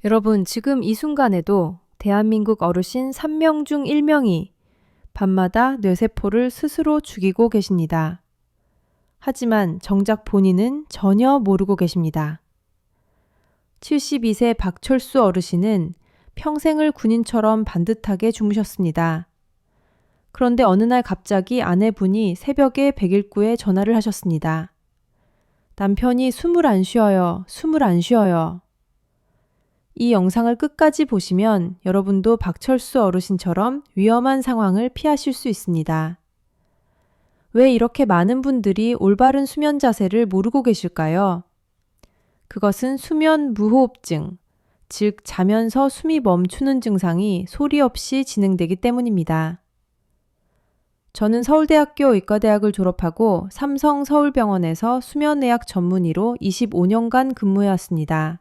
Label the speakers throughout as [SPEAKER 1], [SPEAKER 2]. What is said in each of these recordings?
[SPEAKER 1] 여러분, 지금 이 순간에도 대한민국 어르신 3명 중 1명이 밤마다 뇌세포를 스스로 죽이고 계십니다. 하지만 정작 본인은 전혀 모르고 계십니다. 72세 박철수 어르신은 평생을 군인처럼 반듯하게 주무셨습니다. 그런데 어느 날 갑자기 아내분이 새벽에 119에 전화를 하셨습니다. 남편이 숨을 안 쉬어요. 숨을 안 쉬어요. 이 영상을 끝까지 보시면 여러분도 박철수 어르신처럼 위험한 상황을 피하실 수 있습니다. 왜 이렇게 많은 분들이 올바른 수면 자세를 모르고 계실까요? 그것은 수면 무호흡증, 즉 자면서 숨이 멈추는 증상이 소리 없이 진행되기 때문입니다. 저는 서울대학교 의과대학을 졸업하고 삼성 서울병원에서 수면의학 전문의로 25년간 근무해왔습니다.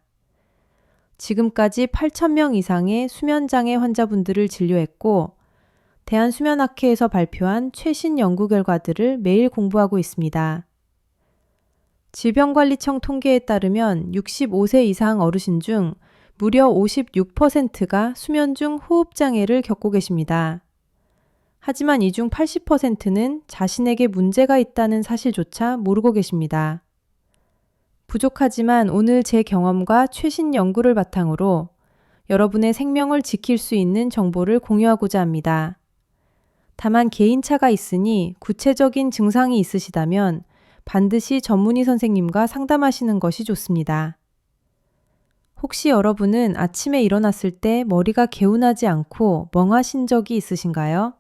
[SPEAKER 1] 지금까지 8,000명 이상의 수면장애 환자분들을 진료했고 대한수면학회에서 발표한 최신 연구 결과들을 매일 공부하고 있습니다. 질병관리청 통계에 따르면 65세 이상 어르신 중 무려 56%가 수면 중 호흡장애를 겪고 계십니다. 하지만 이 중 80%는 자신에게 문제가 있다는 사실조차 모르고 계십니다. 부족하지만 오늘 제 경험과 최신 연구를 바탕으로 여러분의 생명을 지킬 수 있는 정보를 공유하고자 합니다. 다만 개인차가 있으니 구체적인 증상이 있으시다면 반드시 전문의 선생님과 상담하시는 것이 좋습니다. 혹시 여러분은 아침에 일어났을 때 머리가 개운하지 않고 멍하신 적이 있으신가요?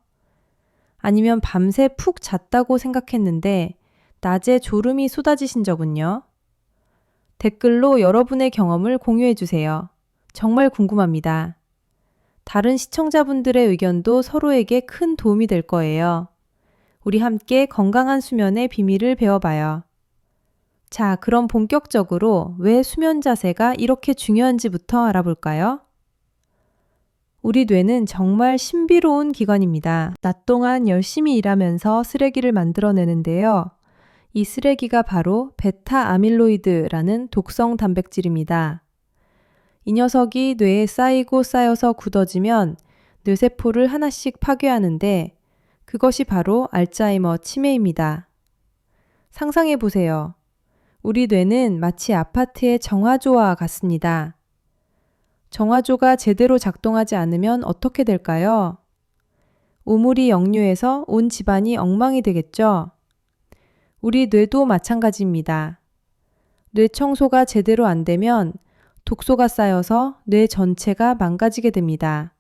[SPEAKER 1] 아니면 밤새 푹 잤다고 생각했는데 낮에 졸음이 쏟아지신 적은요? 댓글로 여러분의 경험을 공유해 주세요. 정말 궁금합니다. 다른 시청자분들의 의견도 서로에게 큰 도움이 될 거예요. 우리 함께 건강한 수면의 비밀을 배워봐요. 자, 그럼 본격적으로 왜 수면 자세가 이렇게 중요한지부터 알아볼까요? 우리 뇌는 정말 신비로운 기관입니다. 낮 동안 열심히 일하면서 쓰레기를 만들어내는데요. 이 쓰레기가 바로 베타 아밀로이드라는 독성 단백질입니다. 이 녀석이 뇌에 쌓이고 쌓여서 굳어지면 뇌세포를 하나씩 파괴하는데 그것이 바로 알츠하이머 치매입니다. 상상해 보세요. 우리 뇌는 마치 아파트의 정화조와 같습니다. 정화조가 제대로 작동하지 않으면 어떻게 될까요? 오물이 역류해서 온 집안이 엉망이 되겠죠? 우리 뇌도 마찬가지입니다. 뇌 청소가 제대로 안 되면 독소가 쌓여서 뇌 전체가 망가지게 됩니다.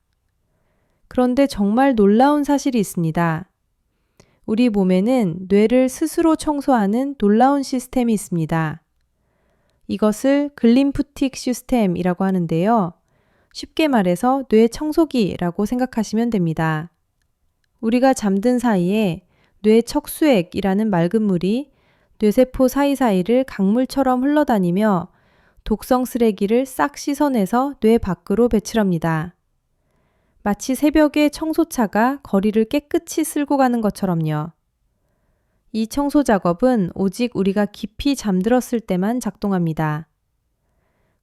[SPEAKER 1] 그런데 정말 놀라운 사실이 있습니다. 우리 몸에는 뇌를 스스로 청소하는 놀라운 시스템이 있습니다. 이것을 글림프틱 시스템이라고 하는데요. 쉽게 말해서 뇌 청소기라고 생각하시면 됩니다. 우리가 잠든 사이에 뇌 척수액이라는 맑은 물이 뇌세포 사이사이를 강물처럼 흘러다니며 독성 쓰레기를 싹 씻어내서 뇌 밖으로 배출합니다. 마치 새벽에 청소차가 거리를 깨끗이 쓸고 가는 것처럼요. 이 청소 작업은 오직 우리가 깊이 잠들었을 때만 작동합니다.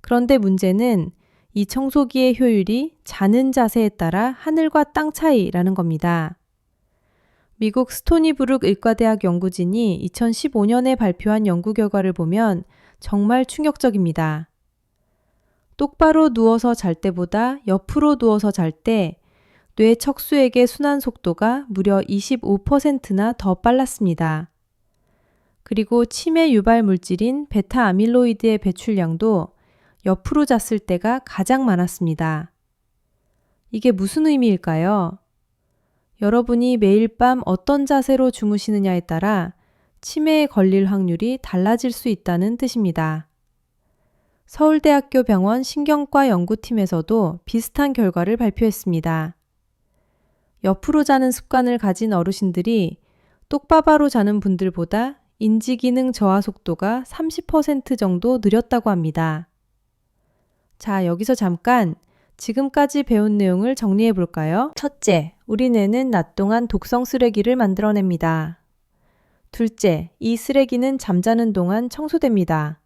[SPEAKER 1] 그런데 문제는 이 청소기의 효율이 자는 자세에 따라 하늘과 땅 차이라는 겁니다. 미국 스토니브룩 의과대학 연구진이 2015년에 발표한 연구 결과를 보면 정말 충격적입니다. 똑바로 누워서 잘 때보다 옆으로 누워서 잘 때 뇌 척수액의 순환 속도가 무려 25%나 더 빨랐습니다. 그리고 치매 유발 물질인 베타 아밀로이드의 배출량도 옆으로 잤을 때가 가장 많았습니다. 이게 무슨 의미일까요? 여러분이 매일 밤 어떤 자세로 주무시느냐에 따라 치매에 걸릴 확률이 달라질 수 있다는 뜻입니다. 서울대학교 병원 신경과 연구팀에서도 비슷한 결과를 발표했습니다. 옆으로 자는 습관을 가진 어르신들이 똑바바로 자는 분들보다 인지기능 저하 속도가 30% 정도 느렸다고 합니다. 자, 여기서 잠깐 지금까지 배운 내용을 정리해 볼까요? 첫째, 우리 뇌는 낮 동안 독성 쓰레기를 만들어냅니다. 둘째, 이 쓰레기는 잠자는 동안 청소됩니다.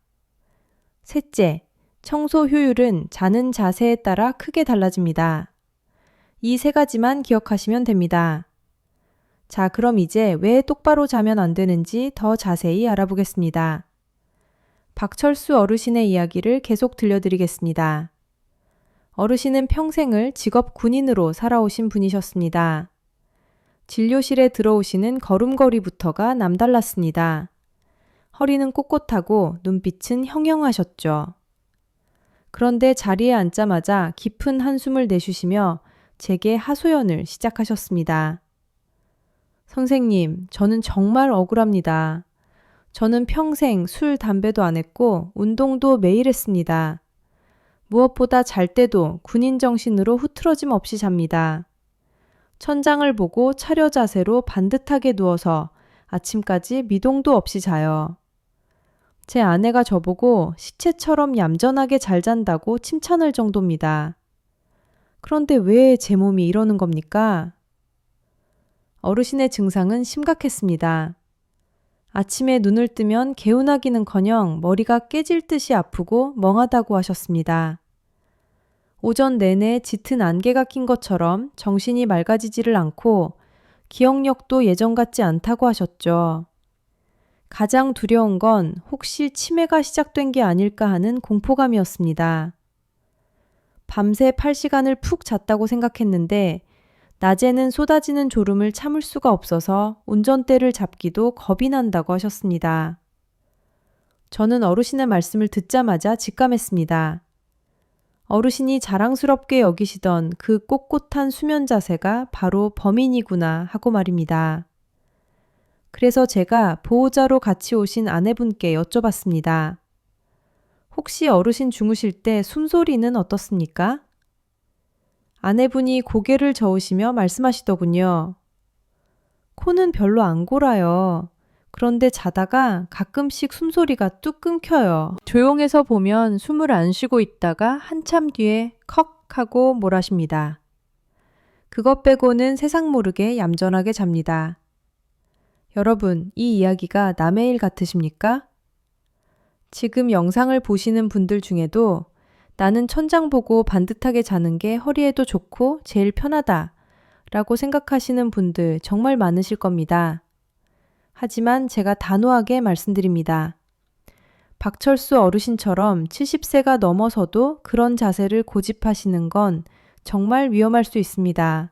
[SPEAKER 1] 셋째, 청소 효율은 자는 자세에 따라 크게 달라집니다. 이 세 가지만 기억하시면 됩니다. 자, 그럼 이제 왜 똑바로 자면 안 되는지 더 자세히 알아보겠습니다. 박철수 어르신의 이야기를 계속 들려드리겠습니다. 어르신은 평생을 직업 군인으로 살아오신 분이셨습니다. 진료실에 들어오시는 걸음걸이부터가 남달랐습니다. 허리는 꼿꼿하고 눈빛은 형형하셨죠. 그런데 자리에 앉자마자 깊은 한숨을 내쉬시며 제게 하소연을 시작하셨습니다. 선생님, 저는 정말 억울합니다. 저는 평생 술, 담배도 안 했고 운동도 매일 했습니다. 무엇보다 잘 때도 군인 정신으로 흐트러짐 없이 잡니다. 천장을 보고 차려 자세로 반듯하게 누워서 아침까지 미동도 없이 자요. 제 아내가 저보고 시체처럼 얌전하게 잘 잔다고 칭찬할 정도입니다. 그런데 왜 제 몸이 이러는 겁니까? 어르신의 증상은 심각했습니다. 아침에 눈을 뜨면 개운하기는커녕 머리가 깨질 듯이 아프고 멍하다고 하셨습니다. 오전 내내 짙은 안개가 낀 것처럼 정신이 맑아지지를 않고 기억력도 예전 같지 않다고 하셨죠. 가장 두려운 건 혹시 치매가 시작된 게 아닐까 하는 공포감이었습니다. 밤새 8시간을 푹 잤다고 생각했는데 낮에는 쏟아지는 졸음을 참을 수가 없어서 운전대를 잡기도 겁이 난다고 하셨습니다. 저는 어르신의 말씀을 듣자마자 직감했습니다. 어르신이 자랑스럽게 여기시던 그 꼿꼿한 수면 자세가 바로 범인이구나 하고 말입니다. 그래서 제가 보호자로 같이 오신 아내분께 여쭤봤습니다. 혹시 어르신 주무실 때 숨소리는 어떻습니까? 아내분이 고개를 저으시며 말씀하시더군요. 코는 별로 안 골아요. 그런데 자다가 가끔씩 숨소리가 뚝 끊겨요. 조용해서 보면 숨을 안 쉬고 있다가 한참 뒤에 컥 하고 몰아쉽니다. 그것 빼고는 세상 모르게 얌전하게 잡니다. 여러분, 이 이야기가 남의 일 같으십니까? 지금 영상을 보시는 분들 중에도 나는 천장 보고 반듯하게 자는 게 허리에도 좋고 제일 편하다 라고 생각하시는 분들 정말 많으실 겁니다. 하지만 제가 단호하게 말씀드립니다. 박철수 어르신처럼 70세가 넘어서도 그런 자세를 고집하시는 건 정말 위험할 수 있습니다.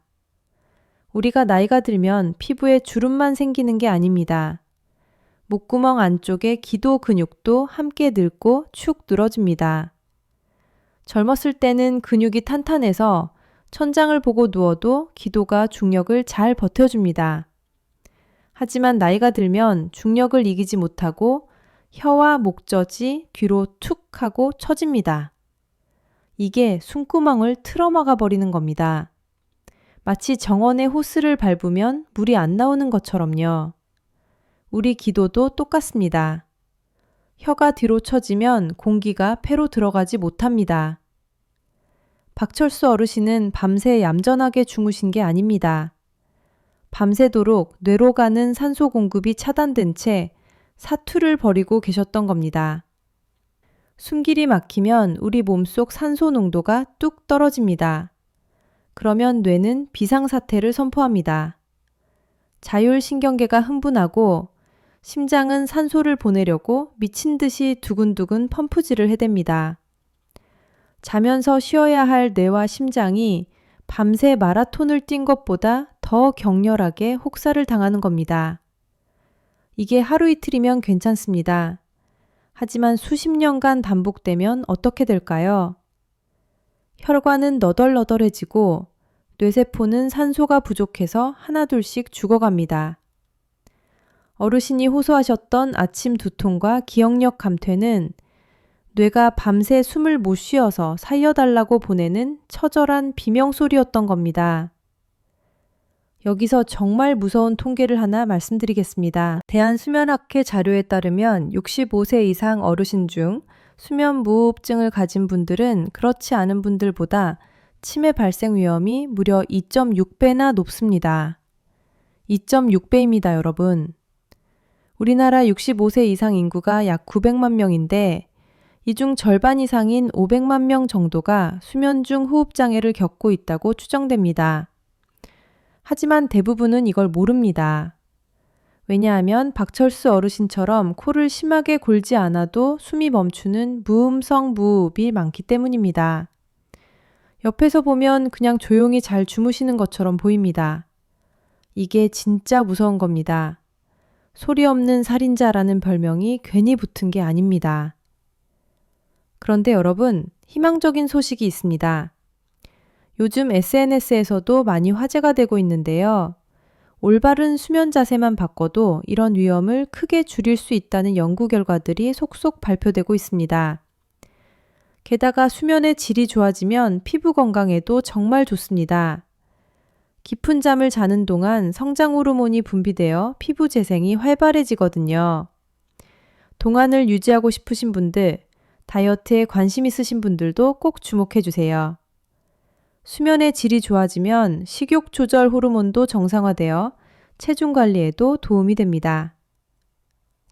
[SPEAKER 1] 우리가 나이가 들면 피부에 주름만 생기는 게 아닙니다. 목구멍 안쪽의 기도 근육도 함께 늙고 축 늘어집니다. 젊었을 때는 근육이 탄탄해서 천장을 보고 누워도 기도가 중력을 잘 버텨줍니다. 하지만 나이가 들면 중력을 이기지 못하고 혀와 목젖이 귀로 툭 하고 처집니다. 이게 숨구멍을 틀어막아 버리는 겁니다. 마치 정원의 호스를 밟으면 물이 안 나오는 것처럼요. 우리 기도도 똑같습니다. 혀가 뒤로 처지면 공기가 폐로 들어가지 못합니다. 박철수 어르신은 밤새 얌전하게 주무신 게 아닙니다. 밤새도록 뇌로 가는 산소 공급이 차단된 채 사투를 벌이고 계셨던 겁니다. 숨길이 막히면 우리 몸속 산소 농도가 뚝 떨어집니다. 그러면 뇌는 비상사태를 선포합니다. 자율신경계가 흥분하고 심장은 산소를 보내려고 미친 듯이 두근두근 펌프질을 해댑니다. 자면서 쉬어야 할 뇌와 심장이 밤새 마라톤을 뛴 것보다 더 격렬하게 혹사를 당하는 겁니다. 이게 하루 이틀이면 괜찮습니다. 하지만 수십 년간 반복되면 어떻게 될까요? 혈관은 너덜너덜해지고 뇌세포는 산소가 부족해서 하나둘씩 죽어갑니다. 어르신이 호소하셨던 아침 두통과 기억력 감퇴는 뇌가 밤새 숨을 못 쉬어서 살려달라고 보내는 처절한 비명소리였던 겁니다. 여기서 정말 무서운 통계를 하나 말씀드리겠습니다. 대한수면학회 자료에 따르면 65세 이상 어르신 중 수면무호흡증을 가진 분들은 그렇지 않은 분들보다 치매 발생 위험이 무려 2.6배나 높습니다. 2.6배입니다, 여러분. 우리나라 65세 이상 인구가 약 900만 명인데 이 중 절반 이상인 500만 명 정도가 수면 중 호흡장애를 겪고 있다고 추정됩니다. 하지만 대부분은 이걸 모릅니다. 왜냐하면 박철수 어르신처럼 코를 심하게 골지 않아도 숨이 멈추는 무음성 무호흡이 많기 때문입니다. 옆에서 보면 그냥 조용히 잘 주무시는 것처럼 보입니다. 이게 진짜 무서운 겁니다. 소리 없는 살인자라는 별명이 괜히 붙은 게 아닙니다. 그런데 여러분, 희망적인 소식이 있습니다. 요즘 SNS에서도 많이 화제가 되고 있는데요. 올바른 수면 자세만 바꿔도 이런 위험을 크게 줄일 수 있다는 연구 결과들이 속속 발표되고 있습니다. 게다가 수면의 질이 좋아지면 피부 건강에도 정말 좋습니다. 깊은 잠을 자는 동안 성장 호르몬이 분비되어 피부 재생이 활발해지거든요. 동안을 유지하고 싶으신 분들, 다이어트에 관심 있으신 분들도 꼭 주목해 주세요. 수면의 질이 좋아지면 식욕 조절 호르몬도 정상화되어 체중 관리에도 도움이 됩니다.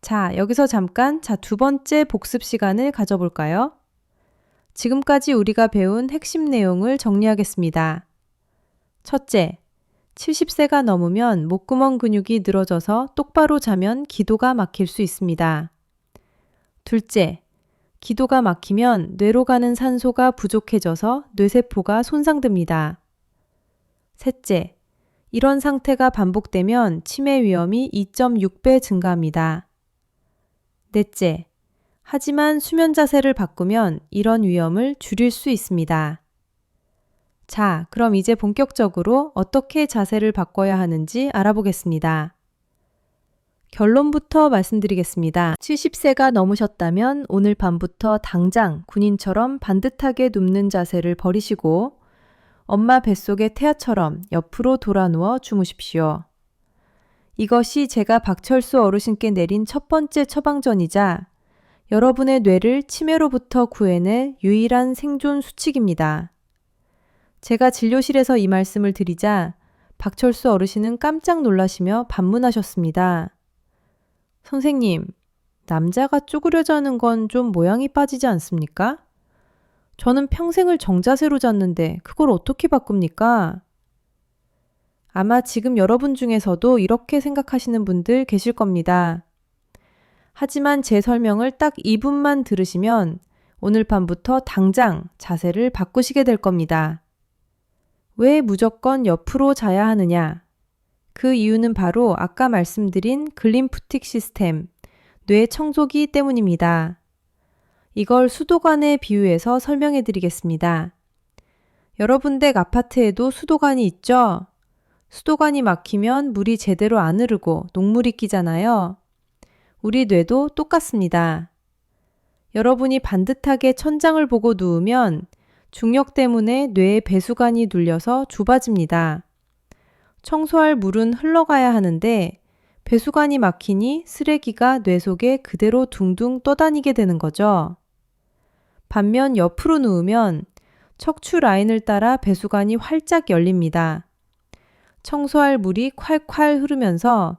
[SPEAKER 1] 자, 여기서 잠깐 두 번째 복습 시간을 가져볼까요? 지금까지 우리가 배운 핵심 내용을 정리하겠습니다. 첫째, 70세가 넘으면 목구멍 근육이 늘어져서 똑바로 자면 기도가 막힐 수 있습니다. 둘째, 기도가 막히면 뇌로 가는 산소가 부족해져서 뇌세포가 손상됩니다. 셋째, 이런 상태가 반복되면 치매 위험이 2.6배 증가합니다. 넷째, 하지만 수면 자세를 바꾸면 이런 위험을 줄일 수 있습니다. 자, 그럼 이제 본격적으로 어떻게 자세를 바꿔야 하는지 알아보겠습니다. 결론부터 말씀드리겠습니다. 70세가 넘으셨다면 오늘 밤부터 당장 군인처럼 반듯하게 눕는 자세를 버리시고 엄마 뱃속의 태아처럼 옆으로 돌아 누워 주무십시오. 이것이 제가 박철수 어르신께 내린 첫 번째 처방전이자 여러분의 뇌를 치매로부터 구해낼 유일한 생존 수칙입니다. 제가 진료실에서 이 말씀을 드리자 박철수 어르신은 깜짝 놀라시며 반문하셨습니다. 선생님, 남자가 쪼그려 자는 건 좀 모양이 빠지지 않습니까? 저는 평생을 정자세로 잤는데 그걸 어떻게 바꿉니까? 아마 지금 여러분 중에서도 이렇게 생각하시는 분들 계실 겁니다. 하지만 제 설명을 딱 2분만 들으시면 오늘 밤부터 당장 자세를 바꾸시게 될 겁니다. 왜 무조건 옆으로 자야 하느냐? 그 이유는 바로 아까 말씀드린 글림프틱 시스템, 뇌 청소기 때문입니다. 이걸 수도관에 비유해서 설명해 드리겠습니다. 여러분 댁 아파트에도 수도관이 있죠? 수도관이 막히면 물이 제대로 안 흐르고 녹물이 끼잖아요. 우리 뇌도 똑같습니다. 여러분이 반듯하게 천장을 보고 누우면 중력 때문에 뇌의 배수관이 눌려서 좁아집니다. 청소할 물은 흘러가야 하는데 배수관이 막히니 쓰레기가 뇌 속에 그대로 둥둥 떠다니게 되는 거죠. 반면 옆으로 누우면 척추 라인을 따라 배수관이 활짝 열립니다. 청소할 물이 콸콸 흐르면서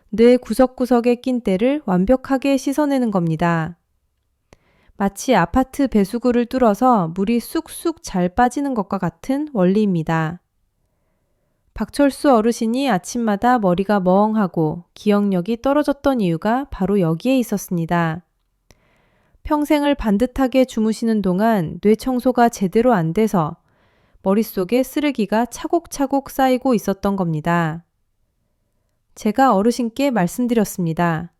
[SPEAKER 1] 뇌 구석구석에 낀 때를 완벽하게 씻어내는 겁니다. 마치 아파트 배수구를 뚫어서 물이 쑥쑥 잘 빠지는 것과 같은 원리입니다. 박철수 어르신이 아침마다 머리가 멍하고 기억력이 떨어졌던 이유가 바로 여기에 있었습니다. 평생을 반듯하게 주무시는 동안 뇌 청소가 제대로 안 돼서 머릿속에 쓰레기가 차곡차곡 쌓이고 있었던 겁니다. 제가 어르신께 말씀드렸습니다.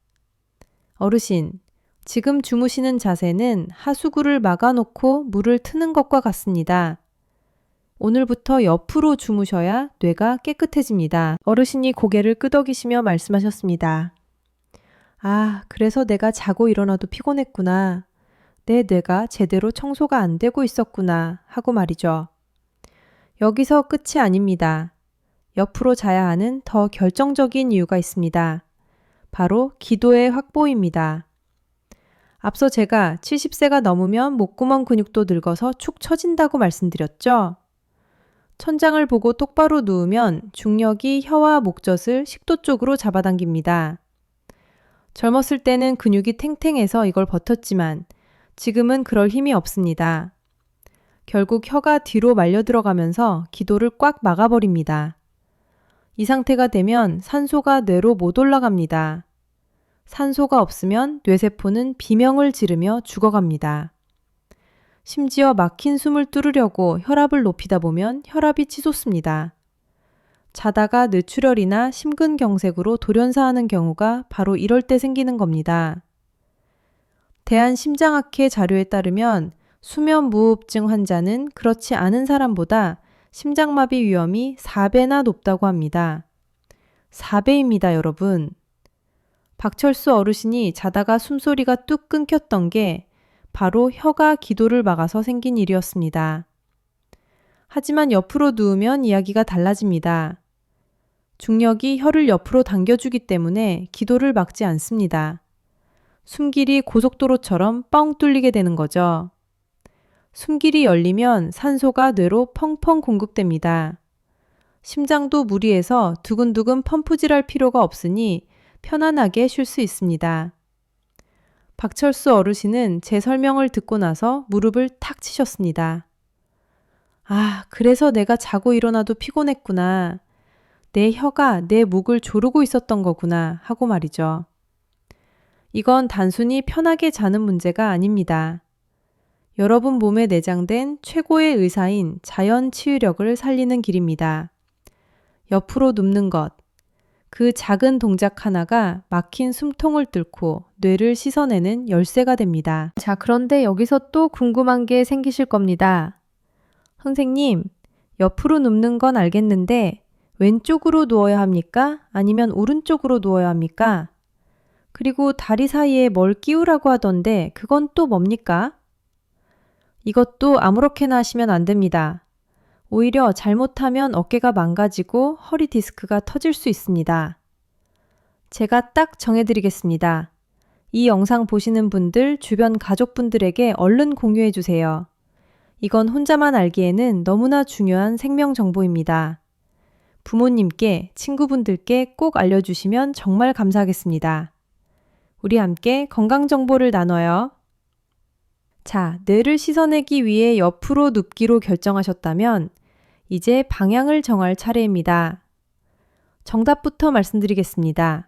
[SPEAKER 1] 어르신, 지금 주무시는 자세는 하수구를 막아놓고 물을 트는 것과 같습니다. 오늘부터 옆으로 주무셔야 뇌가 깨끗해집니다. 어르신이 고개를 끄덕이시며 말씀하셨습니다. 아, 그래서 내가 자고 일어나도 피곤했구나. 내 뇌가 제대로 청소가 안 되고 있었구나 하고 말이죠. 여기서 끝이 아닙니다. 옆으로 자야 하는 더 결정적인 이유가 있습니다. 바로 기도의 확보입니다. 앞서 제가 70세가 넘으면 목구멍 근육도 늙어서 축 처진다고 말씀드렸죠? 천장을 보고 똑바로 누우면 중력이 혀와 목젖을 식도 쪽으로 잡아당깁니다. 젊었을 때는 근육이 탱탱해서 이걸 버텼지만 지금은 그럴 힘이 없습니다. 결국 혀가 뒤로 말려 들어가면서 기도를 꽉 막아버립니다. 이 상태가 되면 산소가 뇌로 못 올라갑니다. 산소가 없으면 뇌세포는 비명을 지르며 죽어갑니다. 심지어 막힌 숨을 뚫으려고 혈압을 높이다 보면 혈압이 치솟습니다. 자다가 뇌출혈이나 심근경색으로 돌연사하는 경우가 바로 이럴 때 생기는 겁니다. 대한심장학회 자료에 따르면 수면무호흡증 환자는 그렇지 않은 사람보다 심장마비 위험이 4배나 높다고 합니다. 4배입니다, 여러분. 박철수 어르신이 자다가 숨소리가 뚝 끊겼던 게 바로 혀가 기도를 막아서 생긴 일이었습니다. 하지만 옆으로 누우면 이야기가 달라집니다. 중력이 혀를 옆으로 당겨주기 때문에 기도를 막지 않습니다. 숨길이 고속도로처럼 뻥 뚫리게 되는 거죠. 숨길이 열리면 산소가 뇌로 펑펑 공급됩니다. 심장도 무리해서 두근두근 펌프질할 필요가 없으니 편안하게 쉴 수 있습니다. 박철수 어르신은 제 설명을 듣고 나서 무릎을 탁 치셨습니다. 아, 그래서 내가 자고 일어나도 피곤했구나. 내 혀가 내 목을 조르고 있었던 거구나 하고 말이죠. 이건 단순히 편하게 자는 문제가 아닙니다. 여러분 몸에 내장된 최고의 의사인 자연 치유력을 살리는 길입니다. 옆으로 눕는 것. 그 작은 동작 하나가 막힌 숨통을 뚫고 뇌를 씻어내는 열쇠가 됩니다. 자, 그런데 여기서 또 궁금한 게 생기실 겁니다. 선생님, 옆으로 눕는 건 알겠는데 왼쪽으로 누워야 합니까? 아니면 오른쪽으로 누워야 합니까? 그리고 다리 사이에 뭘 끼우라고 하던데 그건 또 뭡니까? 이것도 아무렇게나 하시면 안 됩니다. 오히려 잘못하면 어깨가 망가지고 허리 디스크가 터질 수 있습니다. 제가 딱 정해드리겠습니다. 이 영상 보시는 분들 주변 가족분들에게 얼른 공유해 주세요. 이건 혼자만 알기에는 너무나 중요한 생명 정보입니다. 부모님께, 친구분들께 꼭 알려주시면 정말 감사하겠습니다. 우리 함께 건강 정보를 나눠요. 자, 뇌를 씻어내기 위해 옆으로 눕기로 결정하셨다면 이제 방향을 정할 차례입니다. 정답부터 말씀드리겠습니다.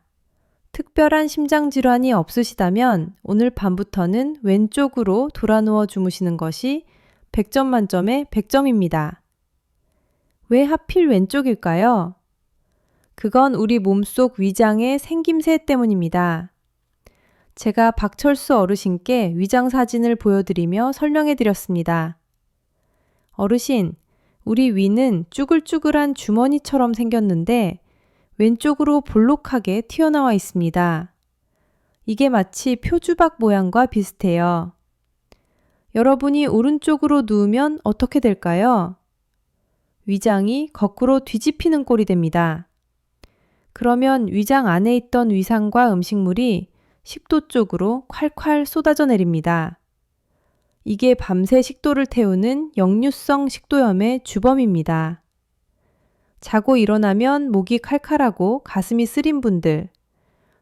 [SPEAKER 1] 특별한 심장질환이 없으시다면 오늘 밤부터는 왼쪽으로 돌아 누워 주무시는 것이 100점 만점에 100점입니다. 왜 하필 왼쪽일까요? 그건 우리 몸속 위장의 생김새 때문입니다. 제가 박철수 어르신께 위장 사진을 보여드리며 설명해 드렸습니다. 어르신, 우리 위는 쭈글쭈글한 주머니처럼 생겼는데 왼쪽으로 볼록하게 튀어나와 있습니다. 이게 마치 표주박 모양과 비슷해요. 여러분이 오른쪽으로 누우면 어떻게 될까요? 위장이 거꾸로 뒤집히는 꼴이 됩니다. 그러면 위장 안에 있던 위산과 음식물이 식도 쪽으로 콸콸 쏟아져 내립니다. 이게 밤새 식도를 태우는 역류성 식도염의 주범입니다. 자고 일어나면 목이 칼칼하고 가슴이 쓰린 분들,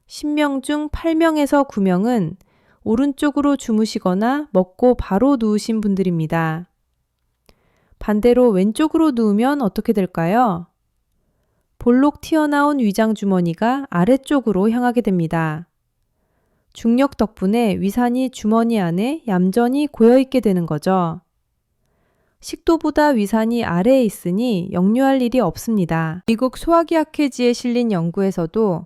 [SPEAKER 1] 10명 중 8명에서 9명은 오른쪽으로 주무시거나 먹고 바로 누우신 분들입니다. 반대로 왼쪽으로 누우면 어떻게 될까요? 볼록 튀어나온 위장 주머니가 아래쪽으로 향하게 됩니다. 중력 덕분에 위산이 주머니 안에 얌전히 고여있게 되는 거죠. 식도보다 위산이 아래에 있으니 역류할 일이 없습니다. 미국 소화기학회지에 실린 연구에서도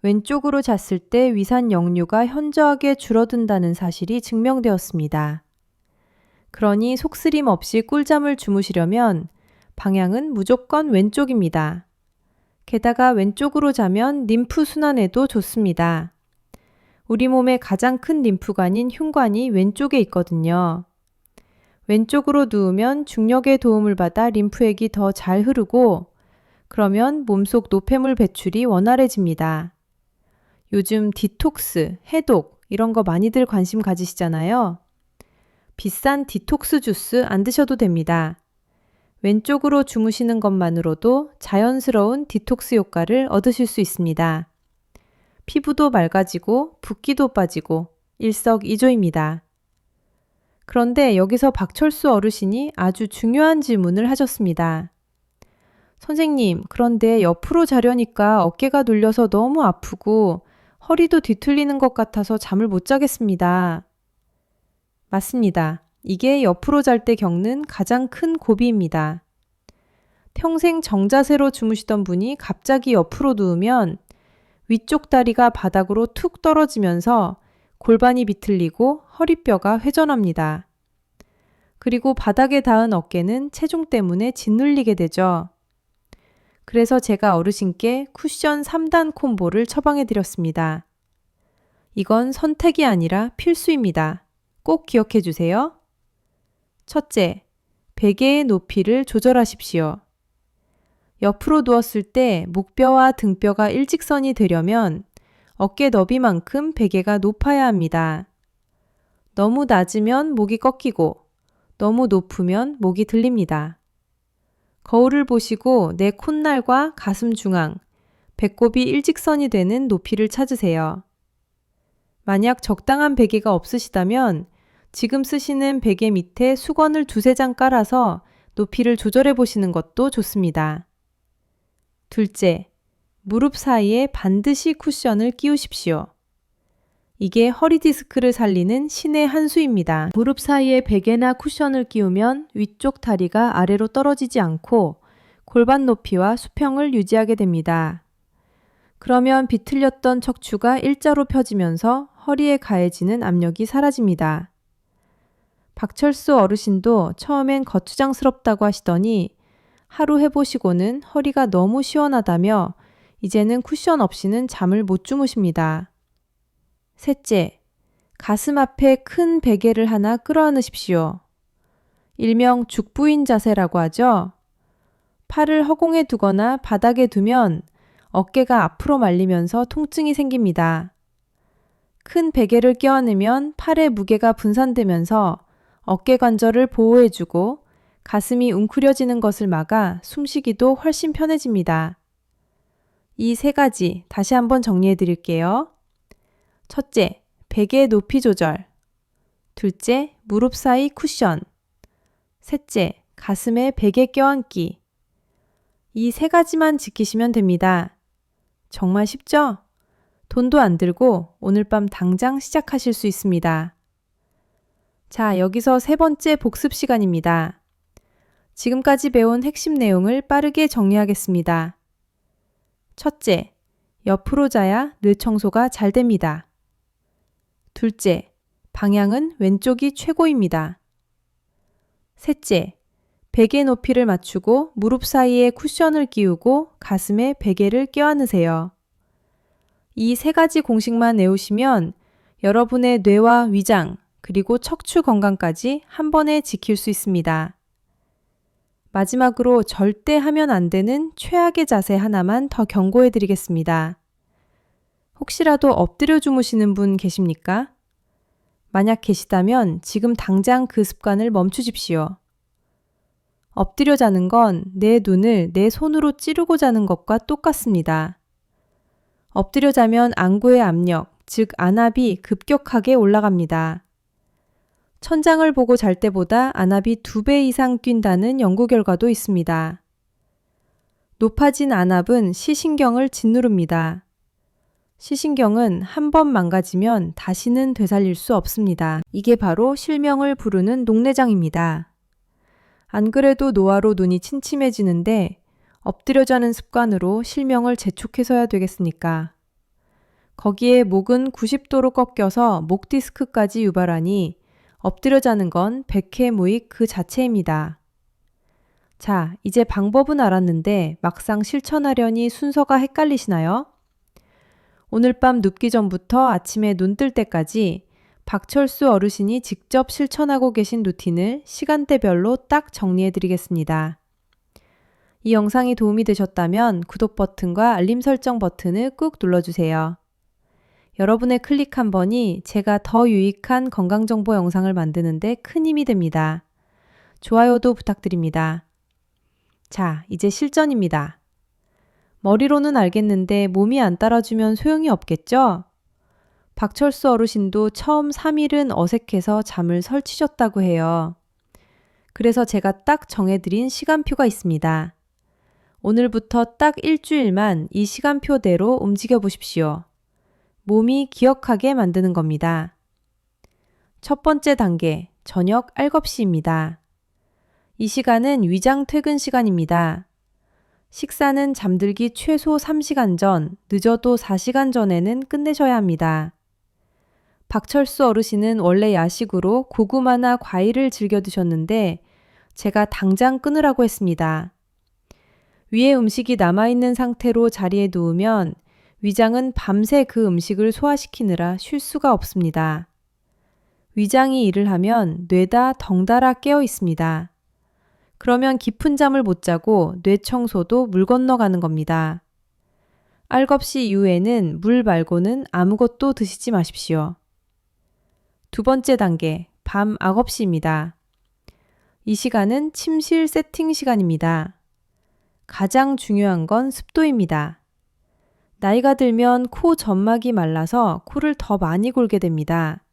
[SPEAKER 1] 왼쪽으로 잤을 때 위산 역류가 현저하게 줄어든다는 사실이 증명되었습니다. 그러니 속쓰림 없이 꿀잠을 주무시려면 방향은 무조건 왼쪽입니다. 게다가 왼쪽으로 자면 림프 순환에도 좋습니다. 우리 몸의 가장 큰 림프관인 흉관이 왼쪽에 있거든요. 왼쪽으로 누우면 중력의 도움을 받아 림프액이 더 잘 흐르고 그러면 몸속 노폐물 배출이 원활해집니다. 요즘 디톡스, 해독 이런 거 많이들 관심 가지시잖아요. 비싼 디톡스 주스 안 드셔도 됩니다. 왼쪽으로 주무시는 것만으로도 자연스러운 디톡스 효과를 얻으실 수 있습니다. 피부도 맑아지고 붓기도 빠지고 일석이조입니다. 그런데 여기서 박철수 어르신이 아주 중요한 질문을 하셨습니다. 선생님, 그런데 옆으로 자려니까 어깨가 눌려서 너무 아프고 허리도 뒤틀리는 것 같아서 잠을 못 자겠습니다. 맞습니다. 이게 옆으로 잘 때 겪는 가장 큰 고비입니다. 평생 정자세로 주무시던 분이 갑자기 옆으로 누우면 위쪽 다리가 바닥으로 툭 떨어지면서 골반이 비틀리고 허리뼈가 회전합니다. 그리고 바닥에 닿은 어깨는 체중 때문에 짓눌리게 되죠. 그래서 제가 어르신께 쿠션 3단 콤보를 처방해 드렸습니다. 이건 선택이 아니라 필수입니다. 꼭 기억해 주세요. 첫째, 베개의 높이를 조절하십시오. 옆으로 누웠을 때 목뼈와 등뼈가 일직선이 되려면 어깨 너비만큼 베개가 높아야 합니다. 너무 낮으면 목이 꺾이고 너무 높으면 목이 들립니다. 거울을 보시고 내 콧날과 가슴 중앙, 배꼽이 일직선이 되는 높이를 찾으세요. 만약 적당한 베개가 없으시다면 지금 쓰시는 베개 밑에 수건을 2-3장 깔아서 높이를 조절해 보시는 것도 좋습니다. 둘째, 무릎 사이에 반드시 쿠션을 끼우십시오. 이게 허리 디스크를 살리는 신의 한 수입니다. 무릎 사이에 베개나 쿠션을 끼우면 위쪽 다리가 아래로 떨어지지 않고 골반 높이와 수평을 유지하게 됩니다. 그러면 비틀렸던 척추가 일자로 펴지면서 허리에 가해지는 압력이 사라집니다. 박철수 어르신도 처음엔 거추장스럽다고 하시더니 하루 해보시고는 허리가 너무 시원하다며 이제는 쿠션 없이는 잠을 못 주무십니다. 셋째, 가슴 앞에 큰 베개를 하나 끌어안으십시오. 일명 죽부인 자세라고 하죠. 팔을 허공에 두거나 바닥에 두면 어깨가 앞으로 말리면서 통증이 생깁니다. 큰 베개를 껴안으면 팔의 무게가 분산되면서 어깨 관절을 보호해주고 가슴이 웅크려지는 것을 막아 숨쉬기도 훨씬 편해집니다. 이 3가지 다시 한번 정리해 드릴게요. 첫째, 베개 높이 조절. 둘째, 무릎 사이 쿠션. 셋째, 가슴에 베개 껴안기. 이 3가지만 지키시면 됩니다. 정말 쉽죠? 돈도 안 들고 오늘 밤 당장 시작하실 수 있습니다. 자, 여기서 3번째 복습 시간입니다. 지금까지 배운 핵심 내용을 빠르게 정리하겠습니다. 첫째, 옆으로 자야 뇌 청소가 잘 됩니다. 둘째, 방향은 왼쪽이 최고입니다. 셋째, 베개 높이를 맞추고 무릎 사이에 쿠션을 끼우고 가슴에 베개를 껴안으세요. 이 3가지 공식만 외우시면 여러분의 뇌와 위장 그리고 척추 건강까지 한 번에 지킬 수 있습니다. 마지막으로 절대 하면 안 되는 최악의 자세 하나만 더 경고해 드리겠습니다. 혹시라도 엎드려 주무시는 분 계십니까? 만약 계시다면 지금 당장 그 습관을 멈추십시오. 엎드려 자는 건 내 눈을 내 손으로 찌르고 자는 것과 똑같습니다. 엎드려 자면 안구의 압력, 즉 안압이 급격하게 올라갑니다. 천장을 보고 잘 때보다 안압이 2배 이상 뛴다는 연구 결과도 있습니다. 높아진 안압은 시신경을 짓누릅니다. 시신경은 한 번 망가지면 다시는 되살릴 수 없습니다. 이게 바로 실명을 부르는 녹내장입니다. 안 그래도 노화로 눈이 침침해지는데 엎드려 자는 습관으로 실명을 재촉해서야 되겠습니까? 거기에 목은 90도로 꺾여서 목 디스크까지 유발하니 엎드려 자는 건 백해무익 그 자체입니다. 자, 이제 방법은 알았는데 막상 실천하려니 순서가 헷갈리시나요? 오늘 밤 눕기 전부터 아침에 눈 뜰 때까지 박철수 어르신이 직접 실천하고 계신 루틴을 시간대별로 딱 정리해 드리겠습니다. 이 영상이 도움이 되셨다면 구독 버튼과 알림 설정 버튼을 꾹 눌러주세요. 여러분의 클릭 한 번이 제가 더 유익한 건강정보 영상을 만드는데 큰 힘이 됩니다. 좋아요도 부탁드립니다. 자, 이제 실전입니다. 머리로는 알겠는데 몸이 안 따라주면 소용이 없겠죠? 박철수 어르신도 처음 3일은 어색해서 잠을 설치셨다고 해요. 그래서 제가 딱 정해드린 시간표가 있습니다. 오늘부터 딱 일주일만 이 시간표대로 움직여 보십시오. 몸이 기억하게 만드는 겁니다. 첫 번째 단계, 저녁 알겁시입니다. 이 시간은 위장 퇴근 시간입니다. 식사는 잠들기 최소 3시간 전, 늦어도 4시간 전에는 끝내셔야 합니다. 박철수 어르신은 원래 야식으로 고구마나 과일을 즐겨 드셨는데 제가 당장 끊으라고 했습니다. 위에 음식이 남아있는 상태로 자리에 누우면 위장은 밤새 그 음식을 소화시키느라 쉴 수가 없습니다. 위장이 일을 하면 뇌다 덩달아 깨어 있습니다. 그러면 깊은 잠을 못 자고 뇌 청소도 물 건너가는 겁니다. 알겁시 이후에는 물 말고는 아무것도 드시지 마십시오. 두 번째 단계, 밤 악업시입니다. 이 시간은 침실 세팅 시간입니다. 가장 중요한 건 습도입니다. 나이가 들면 코 점막이 말라서 코를 더 많이 골게 됩니다.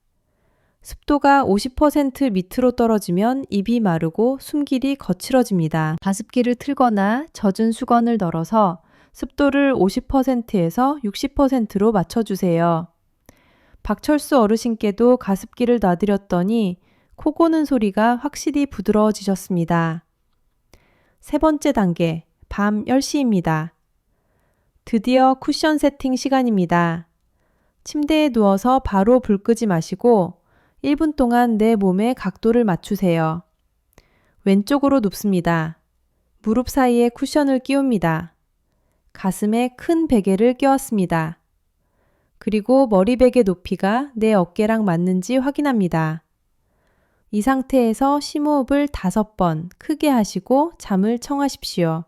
[SPEAKER 1] 습도가 50% 밑으로 떨어지면 입이 마르고 숨길이 거칠어집니다. 가습기를 틀거나 젖은 수건을 널어서 습도를 50%에서 60%로 맞춰주세요. 박철수 어르신께도 가습기를 놔드렸더니 코 고는 소리가 확실히 부드러워지셨습니다. 세 번째 단계, 밤 10시입니다. 드디어 쿠션 세팅 시간입니다. 침대에 누워서 바로 불 끄지 마시고 1분 동안 내 몸의 각도를 맞추세요. 왼쪽으로 눕습니다. 무릎 사이에 쿠션을 끼웁니다. 가슴에 큰 베개를 껴왔습니다. 그리고 머리베개 높이가 내 어깨랑 맞는지 확인합니다. 이 상태에서 심호흡을 5번 크게 하시고 잠을 청하십시오.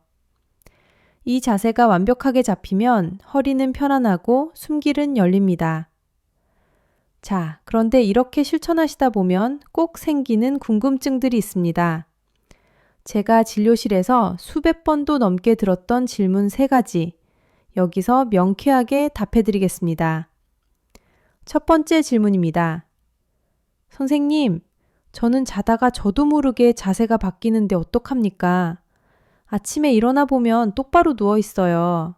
[SPEAKER 1] 이 자세가 완벽하게 잡히면 허리는 편안하고 숨길은 열립니다. 자, 그런데 이렇게 실천하시다 보면 꼭 생기는 궁금증들이 있습니다. 제가 진료실에서 수백 번도 넘게 들었던 질문 3가지, 여기서 명쾌하게 답해드리겠습니다. 첫 번째 질문입니다. 선생님, 저는 자다가 저도 모르게 자세가 바뀌는데 어떡합니까? 아침에 일어나 보면 똑바로 누워 있어요.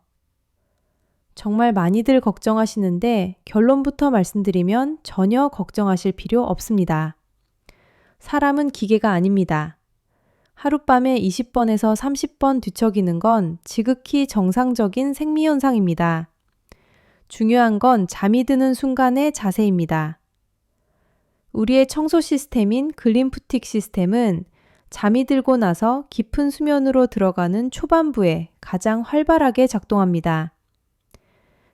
[SPEAKER 1] 정말 많이들 걱정하시는데 결론부터 말씀드리면 전혀 걱정하실 필요 없습니다. 사람은 기계가 아닙니다. 하룻밤에 20번에서 30번 뒤척이는 건 지극히 정상적인 생리현상입니다. 중요한 건 잠이 드는 순간의 자세입니다. 우리의 청소 시스템인 글림프틱 시스템은 잠이 들고 나서 깊은 수면으로 들어가는 초반부에 가장 활발하게 작동합니다.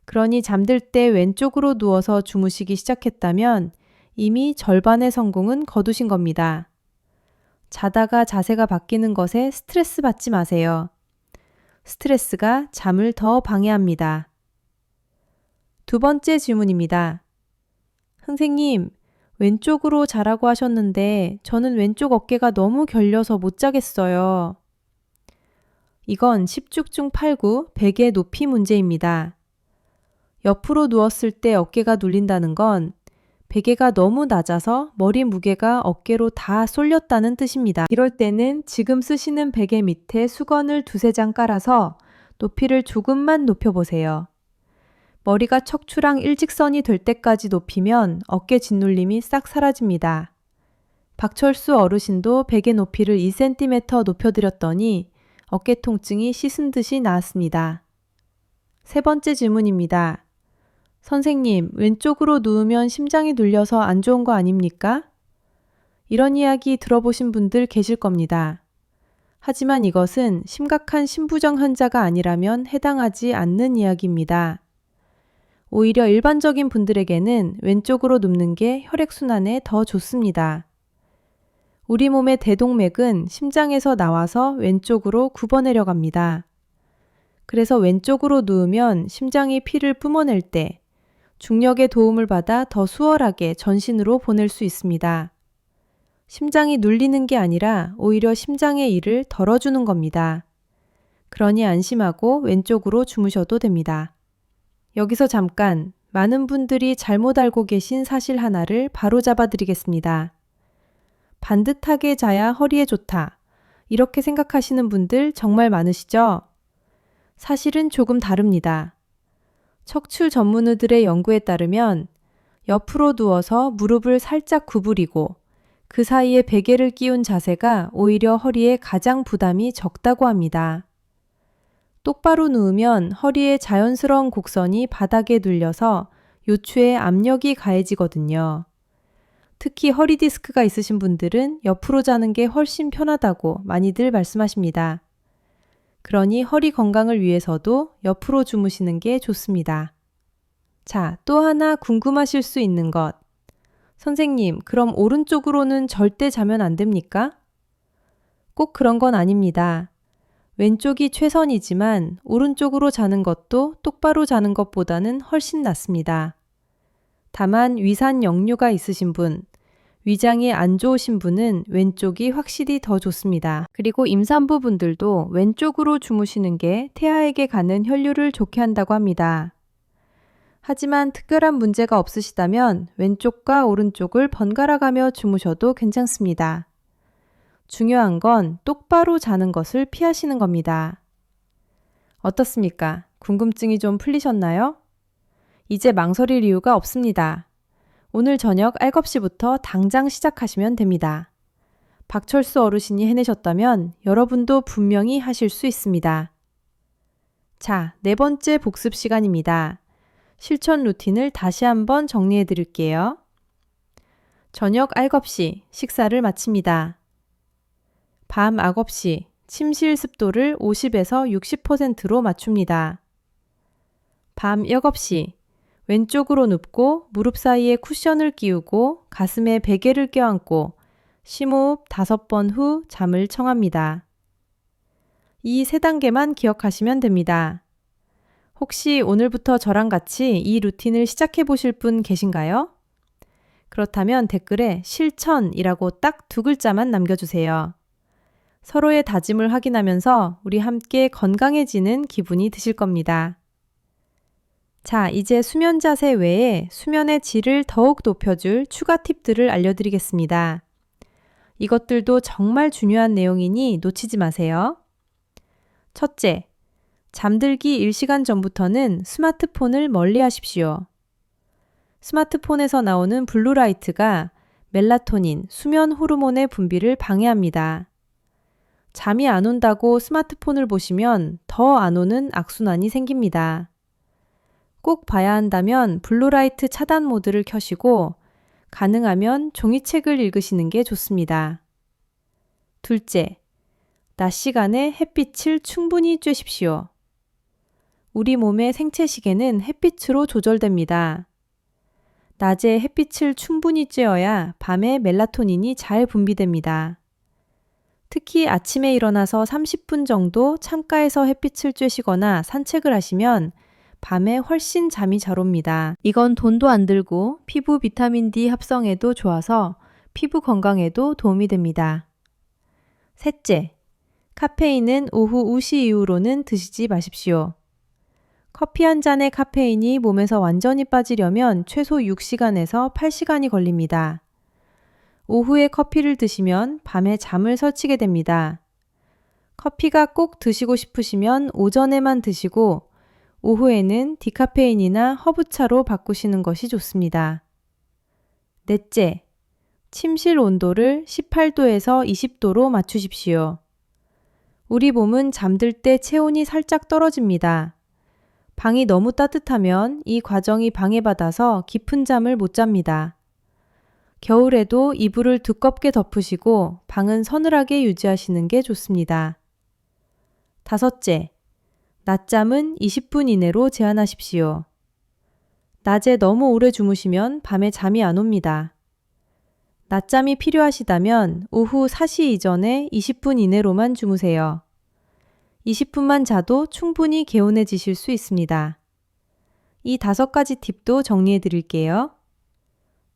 [SPEAKER 1] 그러니 잠들 때 왼쪽으로 누워서 주무시기 시작했다면 이미 절반의 성공은 거두신 겁니다. 자다가 자세가 바뀌는 것에 스트레스 받지 마세요. 스트레스가 잠을 더 방해합니다. 두 번째 질문입니다. 선생님, 왼쪽으로 자라고 하셨는데 저는 왼쪽 어깨가 너무 결려서 못 자겠어요. 이건 10죽 중 8구 베개 높이 문제입니다. 옆으로 누웠을 때 어깨가 눌린다는 건 베개가 너무 낮아서 머리 무게가 어깨로 다 쏠렸다는 뜻입니다. 이럴 때는 지금 쓰시는 베개 밑에 수건을 2-3장 깔아서 높이를 조금만 높여보세요. 머리가 척추랑 일직선이 될 때까지 높이면 어깨 짓눌림이 싹 사라집니다. 박철수 어르신도 베개 높이를 2cm 높여드렸더니 어깨 통증이 씻은 듯이 나았습니다. 세 번째 질문입니다. 선생님, 왼쪽으로 누우면 심장이 눌려서 안 좋은 거 아닙니까? 이런 이야기 들어보신 분들 계실 겁니다. 하지만 이것은 심각한 심부정 환자가 아니라면 해당하지 않는 이야기입니다. 오히려 일반적인 분들에게는 왼쪽으로 눕는 게 혈액순환에 더 좋습니다. 우리 몸의 대동맥은 심장에서 나와서 왼쪽으로 굽어내려 갑니다. 그래서 왼쪽으로 누우면 심장이 피를 뿜어낼 때 중력의 도움을 받아 더 수월하게 전신으로 보낼 수 있습니다. 심장이 눌리는 게 아니라 오히려 심장의 일을 덜어주는 겁니다. 그러니 안심하고 왼쪽으로 주무셔도 됩니다. 여기서 잠깐 많은 분들이 잘못 알고 계신 사실 하나를 바로잡아 드리겠습니다. 반듯하게 자야 허리에 좋다. 이렇게 생각하시는 분들 정말 많으시죠? 사실은 조금 다릅니다. 척추 전문의들의 연구에 따르면 옆으로 누워서 무릎을 살짝 구부리고 그 사이에 베개를 끼운 자세가 오히려 허리에 가장 부담이 적다고 합니다. 똑바로 누우면 허리의 자연스러운 곡선이 바닥에 눌려서 요추에 압력이 가해지거든요. 특히 허리 디스크가 있으신 분들은 옆으로 자는 게 훨씬 편하다고 많이들 말씀하십니다. 그러니 허리 건강을 위해서도 옆으로 주무시는 게 좋습니다. 자, 또 하나 궁금하실 수 있는 것. 선생님, 그럼 오른쪽으로는 절대 자면 안 됩니까? 꼭 그런 건 아닙니다. 왼쪽이 최선이지만 오른쪽으로 자는 것도 똑바로 자는 것보다는 훨씬 낫습니다. 다만 위산 역류가 있으신 분, 위장이 안 좋으신 분은 왼쪽이 확실히 더 좋습니다. 그리고 임산부 분들도 왼쪽으로 주무시는 게 태아에게 가는 혈류를 좋게 한다고 합니다. 하지만 특별한 문제가 없으시다면 왼쪽과 오른쪽을 번갈아 가며 주무셔도 괜찮습니다. 중요한 건 똑바로 자는 것을 피하시는 겁니다. 어떻습니까? 궁금증이 좀 풀리셨나요? 이제 망설일 이유가 없습니다. 오늘 저녁 7시부터 당장 시작하시면 됩니다. 박철수 어르신이 해내셨다면 여러분도 분명히 하실 수 있습니다. 자, 4번째 복습 시간입니다. 실천 루틴을 다시 한번 정리해 드릴게요. 저녁 7시 식사를 마칩니다. 밤 9시 침실 습도를 50에서 60%로 맞춥니다. 밤 6시 왼쪽으로 눕고 무릎 사이에 쿠션을 끼우고 가슴에 베개를 껴안고 심호흡 5번 후 잠을 청합니다. 이 3단계만 기억하시면 됩니다. 혹시 오늘부터 저랑 같이 이 루틴을 시작해 보실 분 계신가요? 그렇다면 댓글에 실천이라고 딱 2글자만 남겨주세요. 서로의 다짐을 확인하면서 우리 함께 건강해지는 기분이 드실 겁니다. 자, 이제 수면 자세 외에 수면의 질을 더욱 높여줄 추가 팁들을 알려드리겠습니다. 이것들도 정말 중요한 내용이니 놓치지 마세요. 첫째, 잠들기 1시간 전부터는 스마트폰을 멀리 하십시오. 스마트폰에서 나오는 블루라이트가 멜라토닌, 수면 호르몬의 분비를 방해합니다. 잠이 안 온다고 스마트폰을 보시면 더 안 오는 악순환이 생깁니다. 꼭 봐야 한다면 블루라이트 차단 모드를 켜시고 가능하면 종이책을 읽으시는 게 좋습니다. 둘째, 낮 시간에 햇빛을 충분히 쬐십시오. 우리 몸의 생체 시계는 햇빛으로 조절됩니다. 낮에 햇빛을 충분히 쬐어야 밤에 멜라토닌이 잘 분비됩니다. 특히 아침에 일어나서 30분 정도 창가에서 햇빛을 쬐시거나 산책을 하시면 밤에 훨씬 잠이 잘 옵니다. 이건 돈도 안 들고 피부 비타민 D 합성에도 좋아서 피부 건강에도 도움이 됩니다. 셋째, 카페인은 오후 2시 이후로는 드시지 마십시오. 커피 한 잔의 카페인이 몸에서 완전히 빠지려면 최소 6시간에서 8시간이 걸립니다. 오후에 커피를 드시면 밤에 잠을 설치게 됩니다. 커피가 꼭 드시고 싶으시면 오전에만 드시고 오후에는 디카페인이나 허브차로 바꾸시는 것이 좋습니다. 넷째, 침실 온도를 18도에서 20도로 맞추십시오. 우리 몸은 잠들 때 체온이 살짝 떨어집니다. 방이 너무 따뜻하면 이 과정이 방해받아서 깊은 잠을 못 잡니다. 겨울에도 이불을 두껍게 덮으시고 방은 서늘하게 유지하시는 게 좋습니다. 다섯째, 낮잠은 20분 이내로 제한하십시오. 낮에 너무 오래 주무시면 밤에 잠이 안 옵니다. 낮잠이 필요하시다면 오후 4시 이전에 20분 이내로만 주무세요. 20분만 자도 충분히 개운해지실 수 있습니다. 이 5가지 팁도 정리해 드릴게요.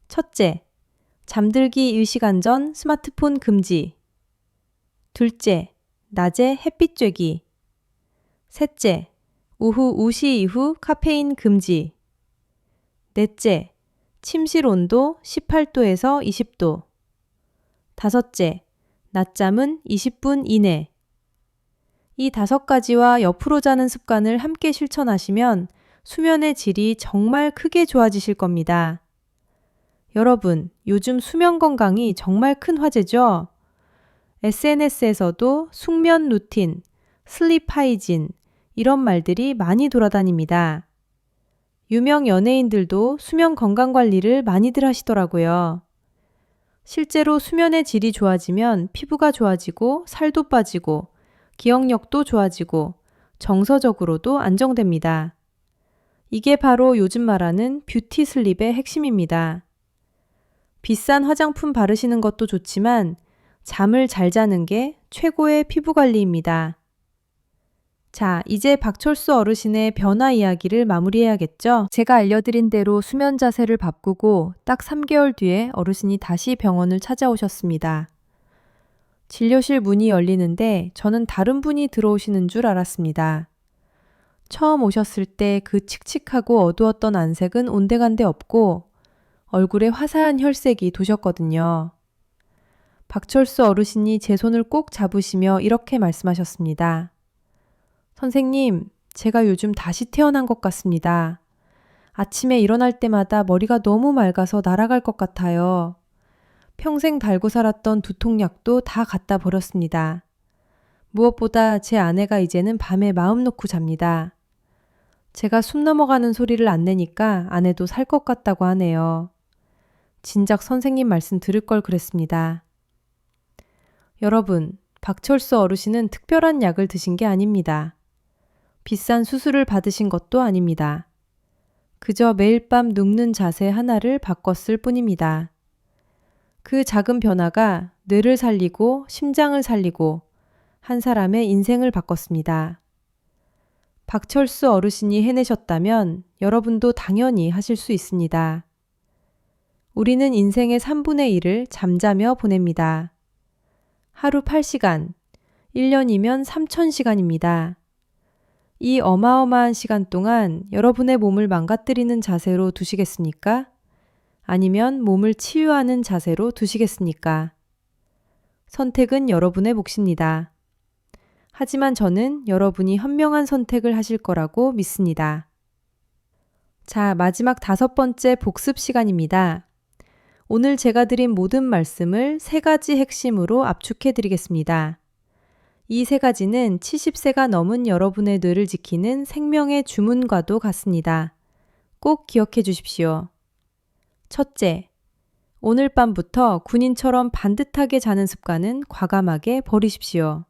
[SPEAKER 1] 첫째, 잠들기 1시간 전 스마트폰 금지. 둘째, 낮에 햇빛 쬐기. 셋째, 오후 2시 이후 카페인 금지. 넷째, 침실 온도 18도에서 20도. 다섯째, 낮잠은 20분 이내. 이 5가지와 옆으로 자는 습관을 함께 실천하시면 수면의 질이 정말 크게 좋아지실 겁니다. 여러분, 요즘 수면 건강이 정말 큰 화제죠? SNS에서도 숙면 루틴, 슬립 하이진 이런 말들이 많이 돌아다닙니다. 유명 연예인들도 수면 건강 관리를 많이들 하시더라고요. 실제로 수면의 질이 좋아지면 피부가 좋아지고 살도 빠지고 기억력도 좋아지고 정서적으로도 안정됩니다. 이게 바로 요즘 말하는 뷰티 슬립의 핵심입니다. 비싼 화장품 바르시는 것도 좋지만 잠을 잘 자는 게 최고의 피부 관리입니다. 자, 이제 박철수 어르신의 변화 이야기를 마무리해야겠죠? 제가 알려드린 대로 수면 자세를 바꾸고 딱 3개월 뒤에 어르신이 다시 병원을 찾아오셨습니다. 진료실 문이 열리는데 저는 다른 분이 들어오시는 줄 알았습니다. 처음 오셨을 때 그 칙칙하고 어두웠던 안색은 온데간데 없고 얼굴에 화사한 혈색이 도셨거든요. 박철수 어르신이 제 손을 꼭 잡으시며 이렇게 말씀하셨습니다. 선생님, 제가 요즘 다시 태어난 것 같습니다. 아침에 일어날 때마다 머리가 너무 맑아서 날아갈 것 같아요. 평생 달고 살았던 두통약도 다 갖다 버렸습니다. 무엇보다 제 아내가 이제는 밤에 마음 놓고 잡니다. 제가 숨 넘어가는 소리를 안 내니까 아내도 살 것 같다고 하네요. 진작 선생님 말씀 들을 걸 그랬습니다. 여러분, 박철수 어르신은 특별한 약을 드신 게 아닙니다. 비싼 수술을 받으신 것도 아닙니다. 그저 매일 밤 눕는 자세 하나를 바꿨을 뿐입니다. 그 작은 변화가 뇌를 살리고 심장을 살리고 한 사람의 인생을 바꿨습니다. 박철수 어르신이 해내셨다면 여러분도 당연히 하실 수 있습니다. 우리는 인생의 3분의 1을 잠자며 보냅니다. 하루 8시간, 1년이면 3,000시간입니다. 이 어마어마한 시간 동안 여러분의 몸을 망가뜨리는 자세로 두시겠습니까? 아니면 몸을 치유하는 자세로 두시겠습니까? 선택은 여러분의 몫입니다. 하지만 저는 여러분이 현명한 선택을 하실 거라고 믿습니다. 자, 마지막 5번째 복습 시간입니다. 오늘 제가 드린 모든 말씀을 3가지 핵심으로 압축해 드리겠습니다. 이 3가지는 70세가 넘은 여러분의 뇌를 지키는 생명의 주문과도 같습니다. 꼭 기억해 주십시오. 첫째, 오늘 밤부터 군인처럼 반듯하게 자는 습관은 과감하게 버리십시오.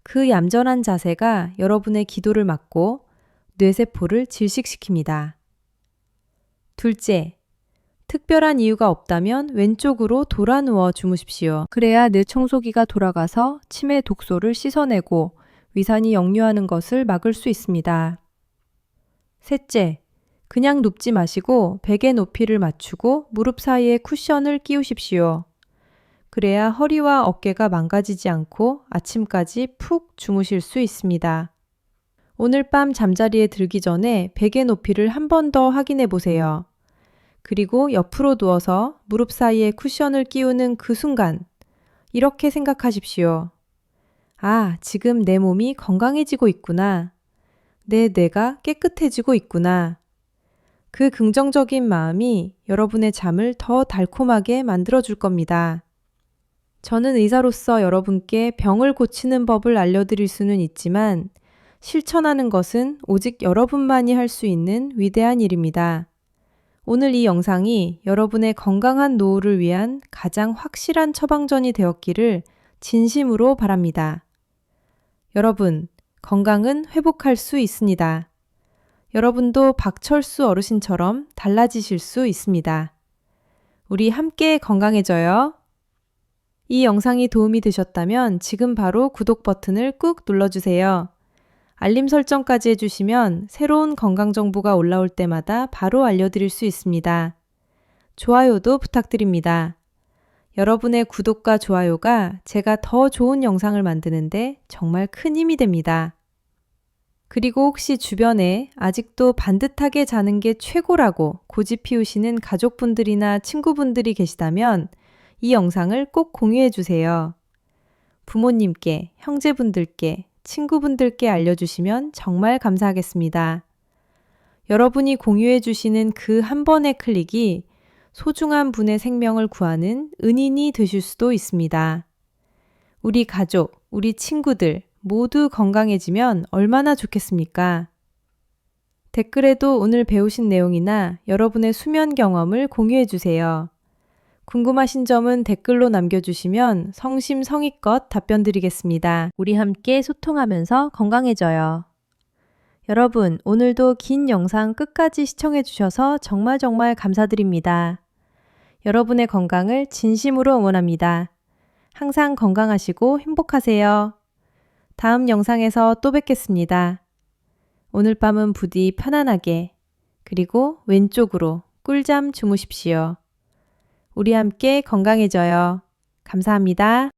[SPEAKER 1] 그 얌전한 자세가 여러분의 기도를 막고 뇌세포를 질식시킵니다. 둘째, 특별한 이유가 없다면 왼쪽으로 돌아 누워 주무십시오. 그래야 뇌 청소기가 돌아가서 치매 독소를 씻어내고 위산이 역류하는 것을 막을 수 있습니다. 셋째, 그냥 눕지 마시고 베개 높이를 맞추고 무릎 사이에 쿠션을 끼우십시오. 그래야 허리와 어깨가 망가지지 않고 아침까지 푹 주무실 수 있습니다. 오늘 밤 잠자리에 들기 전에 베개 높이를 한 번 더 확인해 보세요. 그리고 옆으로 누워서 무릎 사이에 쿠션을 끼우는 그 순간 이렇게 생각하십시오. 아, 지금 내 몸이 건강해지고 있구나. 내 뇌가 깨끗해지고 있구나. 그 긍정적인 마음이 여러분의 잠을 더 달콤하게 만들어줄 겁니다. 저는 의사로서 여러분께 병을 고치는 법을 알려드릴 수는 있지만 실천하는 것은 오직 여러분만이 할 수 있는 위대한 일입니다. 오늘 이 영상이 여러분의 건강한 노후를 위한 가장 확실한 처방전이 되었기를 진심으로 바랍니다. 여러분, 건강은 회복할 수 있습니다. 여러분도 박철수 어르신처럼 달라지실 수 있습니다. 우리 함께 건강해져요. 이 영상이 도움이 되셨다면 지금 바로 구독 버튼을 꾹 눌러주세요. 알림 설정까지 해주시면 새로운 건강 정보가 올라올 때마다 바로 알려드릴 수 있습니다. 좋아요도 부탁드립니다. 여러분의 구독과 좋아요가 제가 더 좋은 영상을 만드는데 정말 큰 힘이 됩니다. 그리고 혹시 주변에 아직도 반듯하게 자는 게 최고라고 고집 피우시는 가족분들이나 친구분들이 계시다면 이 영상을 꼭 공유해 주세요. 부모님께, 형제분들께, 친구분들께 알려주시면 정말 감사하겠습니다. 여러분이 공유해 주시는 그 한 번의 클릭이 소중한 분의 생명을 구하는 은인이 되실 수도 있습니다. 우리 가족, 우리 친구들 모두 건강해지면 얼마나 좋겠습니까? 댓글에도 오늘 배우신 내용이나 여러분의 수면 경험을 공유해 주세요. 궁금하신 점은 댓글로 남겨주시면 성심성의껏 답변 드리겠습니다. 우리 함께 소통하면서 건강해져요. 여러분, 오늘도 긴 영상 끝까지 시청해 주셔서 정말 감사드립니다. 여러분의 건강을 진심으로 응원합니다. 항상 건강하시고 행복하세요. 다음 영상에서 또 뵙겠습니다. 오늘 밤은 부디 편안하게 그리고 왼쪽으로 꿀잠 주무십시오. 우리 함께 건강해져요. 감사합니다.